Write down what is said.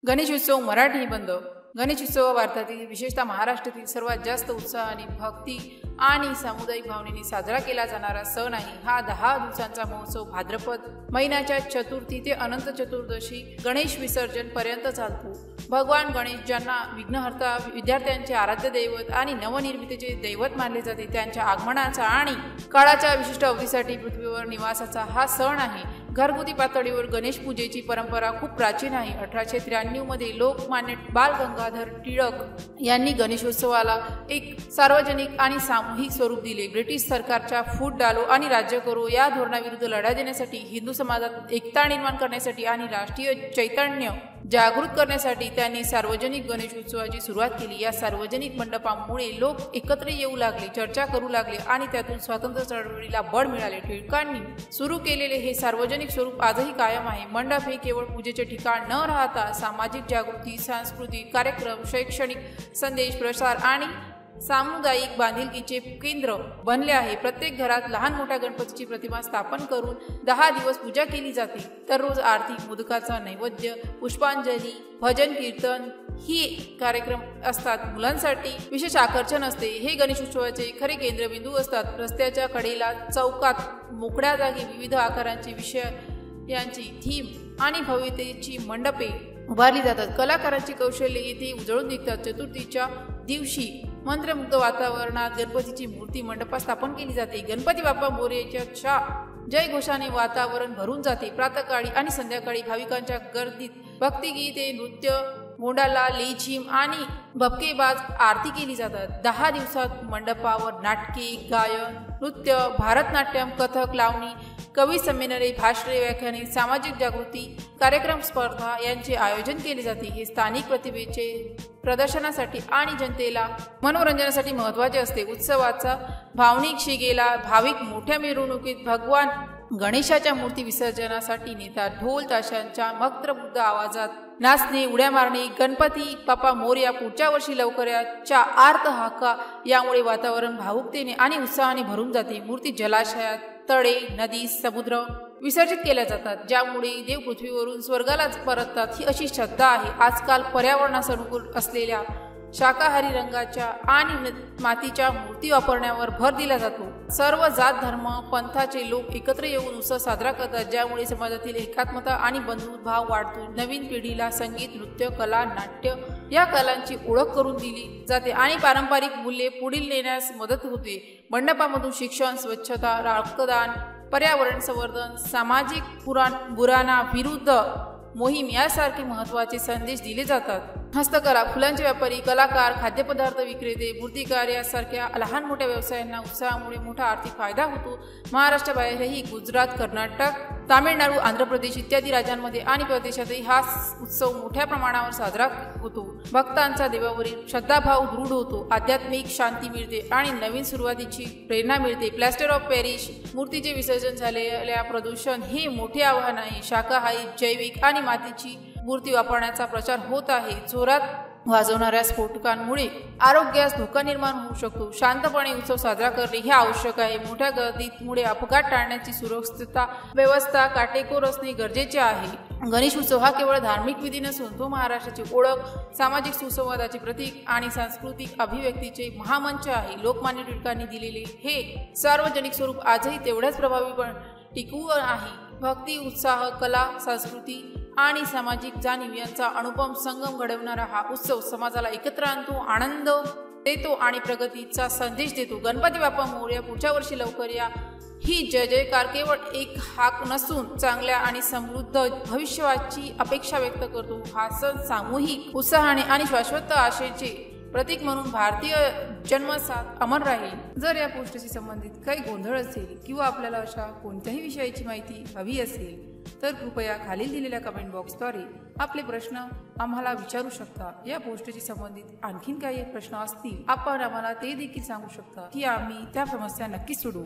गणेशोत्सव मराठी निबंध. गणेशोत्सव भारतातील विशेषतः महाराष्ट्रातील सर्वात जास्त उत्साहाने, भक्ती आणि सामुदायिक भावनेने साजरा केला जाणारा सण आहे. हा 10 दिवसांचा महोत्सव भाद्रपद महिन्याच्या चतुर्थी ते अनंत चतुर्दशी गणेश विसर्जन पर्यंत चालतो. भगवान गणेश, ज्यांना विघ्नहर्ता, विद्यार्थ्यांचे आराध्य दैवत आणि नवनिर्मितीचे दैवत मानले जाते, त्यांच्या आगमनाचा आणि काळाच्या विशिष्ट अवधीसाठी पृथ्वीवर निवासाचा हा सण आहे. घरगुती पातळीवर गणेश पूजेची परंपरा खूप प्राचीन आहे. 1893 मध्ये लोकमान्य बाल गंगाधर टिळक यांनी गणेशोत्सवाला एक सार्वजनिक आणि सामूहिक स्वरूप दिले. ब्रिटिश सरकारच्या फूट डालो आणि राज्य करो या धोरणाविरुद्ध लढा देण्यासाठी, हिंदू समाजात एकता निर्माण करण्यासाठी आणि राष्ट्रीय चैतन्य जागृत करण्यासाठी त्यांनी सार्वजनिक गणेशोत्सवाची सुरुवात केली. या सार्वजनिक मंडपांमुळे लोक एकत्र येऊ लागले, चर्चा करू लागले आणि त्यातून स्वातंत्र्य चळवळीला बळ मिळाले. टिळकांनी सुरू केलेले हे सार्वजनिक स्वरूप आजही कायम आहे. मंडप हे केवळ पूजेचे ठिकाण न राहता सामाजिक जागृती, सांस्कृतिक कार्यक्रम, शैक्षणिक संदेश प्रसार आणि सामुदायिक बांधिलकीचे केंद्र बनले आहे. प्रत्येक घरात लहान मोठ्या गणपतीची प्रतिमा स्थापन करून 10 दिवस पूजा केली जाते. दररोज आरती, मोदकाचा नैवेद्य, पुष्पांजली, भजन कीर्तन ही कार्यक्रम असतात. मुलांसाठी विशेष आकर्षण असते. हे गणेशोत्सवाचे खरे केंद्रबिंदू असतात. रस्त्याच्या कडेला, चौकात, मोकळ्या जागी विविध आकारांची विषयांची थीम आणि भव्यतेची मंडपे उभारली जातात. कलाकारांची कौशल्ये येथे उजळून निघतात. चतुर्थीच्या दिवशी मंत्रमुग्ध वातावरणात गणपतीची मूर्ती मंडपात स्थापन केली जाते. गणपती बाप्पा मोरयाच्या जय घोषाने वातावरण भरून जाते. प्रातःकाळी आणि संध्याकाळी भाविकांच्या गर्दीत भक्तिगीते, नृत्य, मोंडाला, लेझिम आणि भपकेबाज आरती केली जातात. 10 दिवसात मंडपावर नाटके, गायन, नृत्य, भारतनाट्यम, कथक, लावणी, कवी संमेलने, भाषणे, व्याख्याने, सामाजिक जागृती कार्यक्रम, स्पर्धा यांचे आयोजन केले जाते. हे स्थानिक प्रतिभेचे प्रदर्शनासाठी आणि जनतेला मनोरंजनासाठी महत्त्वाचे असते. उत्सवाचा भावनिक शिगेला भाविक मोठ्या मिरवणुकीत भगवान गणेशाच्या मूर्ती विसर्जनासाठी नेतात. ढोल ताशांच्या मंत्रमुग्ध आवाजात नाचणे, उड्या मारणे, गणपती बाप्पा मोरया, पुढच्या वर्षी लवकर याच्या आर्त हाका यामुळे वातावरण भावुकतेने आणि उत्साहाने भरून जाते. मूर्ती जलाशयात, तळे, नदी, समुद्र विसर्जित केल्या जातात, ज्यामुळे देव पृथ्वीवरून स्वर्गालाच परततात, ही अशी श्रद्धा आहे. आजकाल पर्यावरणास अनुकूल असलेल्या शाकाहारी रंगाच्या आणि मातीच्या मूर्ती वापरण्यावर भर दिला जातो. सर्व जात, धर्म, पंथाचे लोक एकत्र येऊन उत्सव साजरा करतात, ज्यामुळे समाजातील एकात्मता आणि बंधुभाव वाढतो. नवीन पिढीला संगीत, नृत्य, कला, नाट्य या कलांची ओळख करून दिली जाते आणि पारंपरिक मूल्ये पुढे नेण्यास मदत होते. मंडपामधून शिक्षण, स्वच्छता, रक्तदान, पर्यावरण संवर्धन, सामाजिक बुराना विरुद्ध मोहीम यासारखे महत्त्वाचे संदेश दिले जातात. हस्तकला, फुलांचे व्यापारी, कलाकार, खाद्यपदार्थ विक्रेते, मूर्तिकार यासारख्या लहान मोठ्या व्यवसायांना उत्साहामुळे मोठा आर्थिक फायदा होतो. महाराष्ट्राबाहेरही गुजरात, कर्नाटक, तामिळनाडू, आंध्र प्रदेश इत्यादी राज्यांमध्ये आणि परदेशातही हा उत्सव मोठ्या प्रमाणावर साजरा होतो. भक्तांचा देवावरील श्रद्धाभाव दृढ होतो, आध्यात्मिक शांती मिळते आणि नवीन सुरुवातीची प्रेरणा मिळते. प्लॅस्टर ऑफ पॅरिस मूर्तीचे विसर्जन झालेल्या प्रदूषण हे मोठे आव्हान आहे. शाकाहारी, जैविक आणि मातीची मूर्ती वापरण्याचा प्रचार होत आहे. जोरात वाजवणाऱ्या स्फोटकांमुळे आरोग्यास धोका निर्माण होऊ शकतो. शांतपणे उत्सव साजरा करणे हे आवश्यक आहे. मोठ्या गर्दीमुळे अपघात टाळण्याची सुरक्षितता व्यवस्था काटेकोर असणे गरजेचे आहे. गणेश उत्सव हा केवळ धार्मिक विधी नसून तो महाराष्ट्राची ओळख, सामाजिक सुसंवादाचे प्रतीक आणि सांस्कृतिक अभिव्यक्तीचे महामंच आहे. लोकमान्य टिळकांनी दिलेले हे सार्वजनिक स्वरूप आजही तेवढ्याच प्रभावीपणे टिकून आहे. भक्ती, उत्साह, कला, संस्कृती आणि सामाजिक जाणीव यांचा अनुपम संगम घडवणारा हा उत्सव समाजाला एकत्र आणतो, आनंद देतो आणि प्रगतीचा संदेश देतो. गणपती बाप्पा मोरया, पुढच्या वर्षी लवकर या ही जय जयकार केवळ एक हाक नसून चांगल्या आणि समृद्ध भविष्याची अपेक्षा व्यक्त करतो. हा सण सामूहिक उत्साहाने आणि शाश्वत आशेचे प्रतीक म्हणून भारतीय जन्मसात अमर राहील. जर या पोस्टशी संबंधित काही गोंधळ असेल किंवा आपल्याला अशा कोणत्याही विषयाची माहिती हवी असेल तर कृपया खालील दिलेल्या कमेंट बॉक्सद्वारे आपले प्रश्न आम्हाला विचारू शकता. या पोस्टशी संबंधित आणखीन काही प्रश्न असतील आपण आम्हाला ते देखील सांगू शकता की आम्ही त्या समस्या नक्कीच सोडवू.